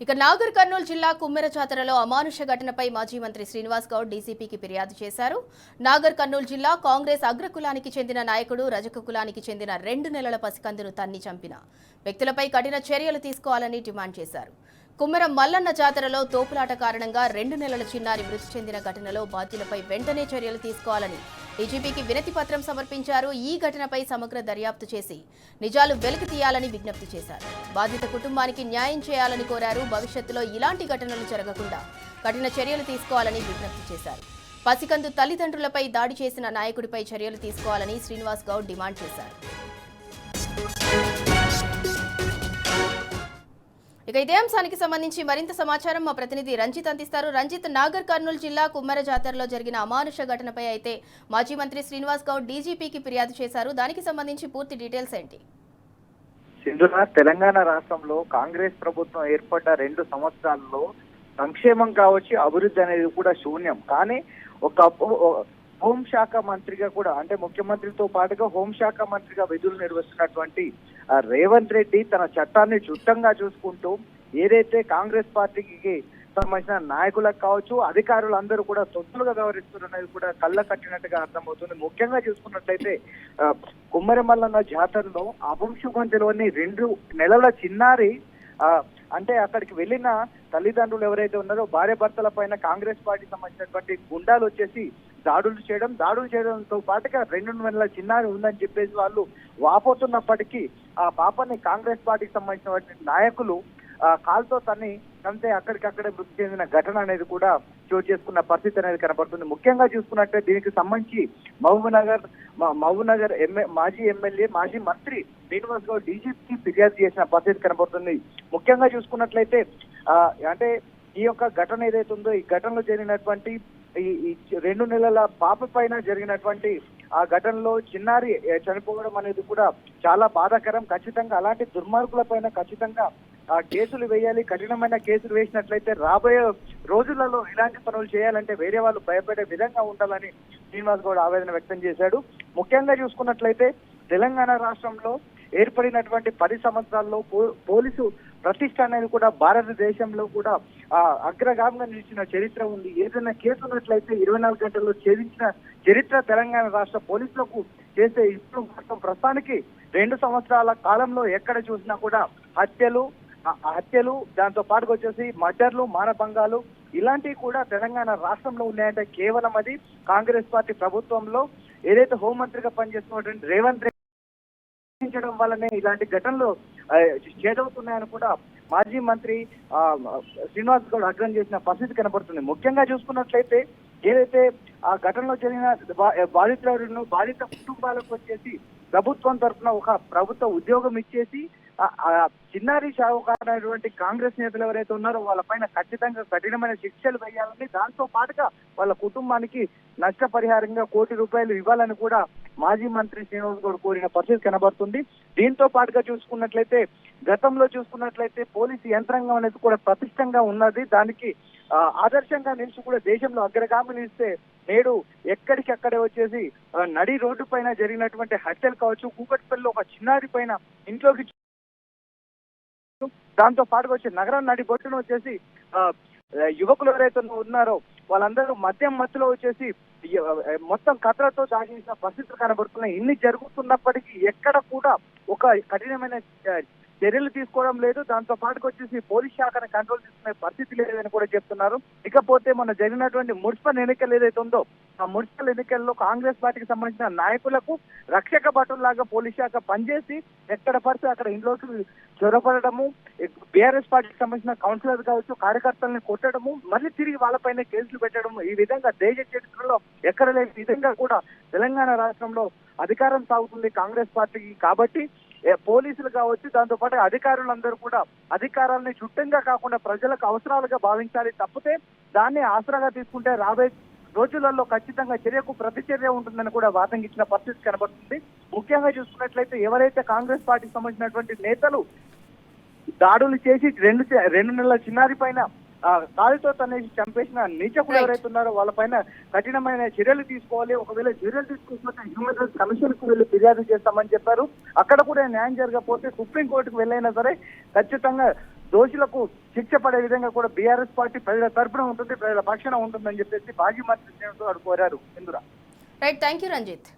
ఇక నాగర్ కర్నూలు జిల్లా కుమ్మెర జాతరలో అమానుష ఘటనపై మాజీ మంత్రి శ్రీనివాస్ గౌడ్ డీసీపీకి ఫిర్యాదు చేశారు. నాగర్ కర్నూలు జిల్లా కాంగ్రెస్ అగ్రకులానికి చెందిన నాయకుడు రజక కులానికి చెందిన 2 నెలల పసికందును తన్ని చంపిన వ్యక్తులపై కఠిన చర్యలు తీసుకోవాలని డిమాండ్ చేశారు. కుమ్మెర మల్లన్న జాతరలో తోపులాట కారణంగా 2 నెలల చిన్నారి మృతి చెందిన ఘటనలో బాధ్యులపై వెంటనే చర్యలు తీసుకోవాలని డీజీపీకి వినతి పత్రం సమర్పించారు. ఈ ఘటనపై సమగ్ర దర్యాప్తు చేసి నిజాలు వెలికి తీయాలని విజ్ఞప్తి చేశారు. బాధిత కుటుంబానికి న్యాయం చేయాలని కోరారు. భవిష్యత్తులో ఇలాంటి ఘటనలు జరగకుండా కఠిన చర్యలు తీసుకోవాలని విజ్ఞప్తి చేశారు. పసికందు తల్లిదండ్రులపై దాడి చేసిన నాయకుడిపై చర్యలు తీసుకోవాలని శ్రీనివాస్ గౌడ్ డిమాండ్ చేశారు. ఇక ఇదే అంశానికి సంబంధించి మరింత సమాచారం మా ప్రతినిధి రంజిత్ అందిస్తారు. రంజిత్, నాగర్ కర్నూలు జిల్లా కుమ్మెర జాతరలో జరిగిన అమానుష ఘటనపై అయితే మాజీ మంత్రి శ్రీనివాస్ గౌడ్ డీజీపీకి ఫిర్యాదు చేశారు. దానికి సంబంధించి పూర్తి డీటెయిల్స్ ఏంటి? సింధుల, తెలంగాణ రాష్ట్రంలో కాంగ్రెస్ ప్రభుత్వం ఏర్పడ్డ 2 సంవత్సరాల్లో సంక్షేమం కావచ్చు, అభివృద్ధి అనేది కూడా శూన్యం. కానీ ఒక హోంశాఖ మంత్రిగా కూడా, అంటే ముఖ్యమంత్రితో పాటుగా హోంశాఖ మంత్రిగా విధులు నిర్వహిస్తున్నటువంటి రేవంత్ రెడ్డి తన చట్టాన్ని చుట్టంగా చూసుకుంటూ ఏదైతే కాంగ్రెస్ పార్టీకి సంబంధించిన నాయకులకు కావచ్చు, అధికారులందరూ కూడా తొత్తులుగా వ్యవహరిస్తున్నది కూడా కళ్ళ కట్టినట్టుగా అర్థమవుతుంది. ముఖ్యంగా చూసుకున్నట్లయితే కుమ్మరి మల్లన్న జాతరలో అభంశుభం తెలియని 2 నెలల చిన్నారి అంటే అక్కడికి వెళ్ళిన తల్లిదండ్రులు ఎవరైతే ఉన్నారో భార్య భర్తల పైన కాంగ్రెస్ పార్టీ సంబంధించినటువంటి గుండాలు వచ్చేసి దాడులు చేయడంతో పాటుగా 2 నెలల చిన్నారి ఉందని చెప్పేసి వాళ్ళు వాపోతున్నప్పటికీ ఆ పాపని కాంగ్రెస్ పార్టీకి సంబంధించినటువంటి నాయకులు కాల్తో తంతే అక్కడికక్కడే మృతి చెందిన ఘటన అనేది కూడా చోటు చేసుకున్న పరిస్థితి అనేది కనబడుతుంది. ముఖ్యంగా చూసుకున్నట్టే దీనికి సంబంధించి మహబూబ్నగర్ మాజీ ఎమ్మెల్యే, మాజీ మంత్రి శ్రీనివాస్ గౌడ్ డీజీపీకి ఫిర్యాదు చేసిన పరిస్థితి కనబడుతుంది. ముఖ్యంగా చూసుకున్నట్లయితే అంటే ఈ యొక్క ఘటన ఏదైతే ఉందో, ఈ ఘటనలో జరిగినటువంటి ఈ 2 నెలల పాప పైన జరిగినటువంటి ఆ ఘటనలో చిన్నారి చనిపోవడం అనేది కూడా చాలా బాధాకరం. ఖచ్చితంగా అలాంటి దుర్మార్గుల పైన ఖచ్చితంగా కేసులు వేయాలి. కఠినమైన కేసులు వేసినట్లయితే రాబోయే రోజులలో ఇలాంటి పనులు చేయాలంటే వేరే వాళ్ళు భయపడే విధంగా ఉండాలని శ్రీనివాస్ గౌడ్ ఆవేదన వ్యక్తం చేశాడు. ముఖ్యంగా చూసుకున్నట్లయితే తెలంగాణ రాష్ట్రంలో ఏర్పడినటువంటి 10 సంవత్సరాల్లో పోలీసు ప్రతిష్ట అనేది కూడా భారతదేశంలో కూడా అగ్రగామిగా నిలిచిన చరిత్ర ఉంది. ఏదైనా కేసు ఉన్నట్లయితే 24 గంటల్లో ఛేదించిన చరిత్ర తెలంగాణ రాష్ట్ర పోలీసులకు చేసే ఇప్పుడు ప్రస్తుతానికి 2 సంవత్సరాల కాలంలో ఎక్కడ చూసినా కూడా హత్యలు దాంతో పాటుగా వచ్చేసి మర్డర్లు, మానభంగాలు ఇలాంటివి కూడా తెలంగాణ రాష్ట్రంలో ఉన్నాయంటే కేవలం అది కాంగ్రెస్ పార్టీ ప్రభుత్వంలో ఏదైతే హోంమంత్రిగా పనిచేస్తున్నటువంటి రేవంత్ రెడ్డి వల్లనే ఇలాంటి ఘటనలు చేదవుతున్నాయని కూడా మాజీ మంత్రి శ్రీనివాస్ గౌడ్ అగ్రం చేసిన పరిస్థితి కనబడుతుంది. ముఖ్యంగా చూసుకున్నట్లయితే ఏదైతే ఆ ఘటనలో జరిగిన బాధిత కుటుంబాలకు వచ్చేసి ప్రభుత్వం తరఫున ఒక ప్రభుత్వ ఉద్యోగం ఇచ్చేసి చిన్నారి షావుకారైనటువంటి కాంగ్రెస్ నేతలు ఎవరైతే ఉన్నారో వాళ్ళపైన ఖచ్చితంగా కఠినమైన శిక్షలు వేయాలని, దాంతో పాటుగా వాళ్ళ కుటుంబానికి నష్టపరిహారంగా ₹1 కోటి ఇవ్వాలని కూడా మాజీ మంత్రి శ్రీనివాస్ గౌడ్ కోరిన పరిస్థితి కనబడుతుంది. దీంతో పాటుగా చూసుకున్నట్లయితే గతంలో చూసుకున్నట్లయితే పోలీసు యంత్రాంగం అనేది కూడా ప్రతిష్టంగా ఉన్నది. దానికి ఆదర్శంగా నిలిచి కూడా దేశంలో అగ్రగామి నిలిస్తే నేడు ఎక్కడికక్కడే వచ్చేసి నడి రోడ్డు పైన జరిగినటువంటి హత్యలు కావచ్చు, కూకట్పల్లిలో ఒక చిన్నారి పైన ఇంట్లోకి దాంతో పాటుగా వచ్చి నగరం నడి బొట్టును వచ్చేసి యువకులు ఎవరైతే ఉన్నారో వాళ్ళందరూ మధ్యలో వచ్చేసి మొత్తం కథలతో దాగించిన పరిస్థితులు కనబడుతున్నాయి. ఇన్ని జరుగుతున్నప్పటికీ ఎక్కడ కూడా ఒక కఠినమైన చర్యలు తీసుకోవడం లేదు. దాంతో పాటుకు వచ్చేసి పోలీస్ శాఖను కంట్రోల్ చేసుకునే పరిస్థితి లేదని కూడా చెప్తున్నారు. ఇకపోతే మొన్న జరిగినటువంటి మున్సిపల్ ఎన్నికలు ఏదైతే ఉందో ఆ మున్సిపల్ ఎన్నికల్లో కాంగ్రెస్ పార్టీకి సంబంధించిన నాయకులకు రక్షక భటుల్లాగా పోలీస్ శాఖ పనిచేసి ఎక్కడ పడితే అక్కడ ఇంట్లోకి చొరబడము, బీఆర్ఎస్ పార్టీకి సంబంధించిన కౌన్సిలర్ కావచ్చు, కార్యకర్తలను కొట్టడము, మళ్ళీ తిరిగి వాళ్ళపైన కేసులు పెట్టడము, ఈ విధంగా దేశ చరిత్రలో ఎక్కడ లేని విధంగా కూడా తెలంగాణ రాష్ట్రంలో అధికారం సాగుతుంది కాంగ్రెస్ పార్టీకి. కాబట్టి పోలీసులు కావచ్చు, దాంతో పాటు అధికారులందరూ కూడా అధికారాలని చుట్టంగా కాకుండా ప్రజలకు అవసరాలుగా భావించాలి. తప్పితే దాన్ని ఆసరాగా తీసుకుంటే రాబోయే రోజులలో ఖచ్చితంగా చర్యకు ప్రతిచర్య ఉంటుందని కూడా వాదంకించిన పరిస్థితి కనబడుతుంది. ముఖ్యంగా చూసుకున్నట్లయితే ఎవరైతే కాంగ్రెస్ పార్టీకి సంబంధించినటువంటి నేతలు దాడులు చేసి 2 నెలల చిన్నారి పైన కాలుతో తనేసి చంపేసిన నీచకులు ఎవరైతే ఉన్నారో వాళ్ళపైన కఠినమైన చర్యలు తీసుకోవాలి. ఒకవేళ చర్యలు తీసుకోకపోతే హ్యూమన్ రైట్స్ కమిషన్ కు వెళ్ళి ఫిర్యాదు చేస్తామని చెప్పారు. అక్కడ కూడా న్యాయం జరగకపోతే సుప్రీంకోర్టుకు వెళ్ళైనా సరే ఖచ్చితంగా దోషులకు శిక్ష పడే విధంగా కూడా బీఆర్ఎస్ పార్టీ ప్రజల తరపున ఉంటుంది, ప్రజల పక్షాన ఉంటుందని చెప్పేసి మాజీ మంత్రి శ్రీనివాస్ గౌడ్ కోరారు. ఇందురా రైట్, థ్యాంక్ యూ రంజిత్.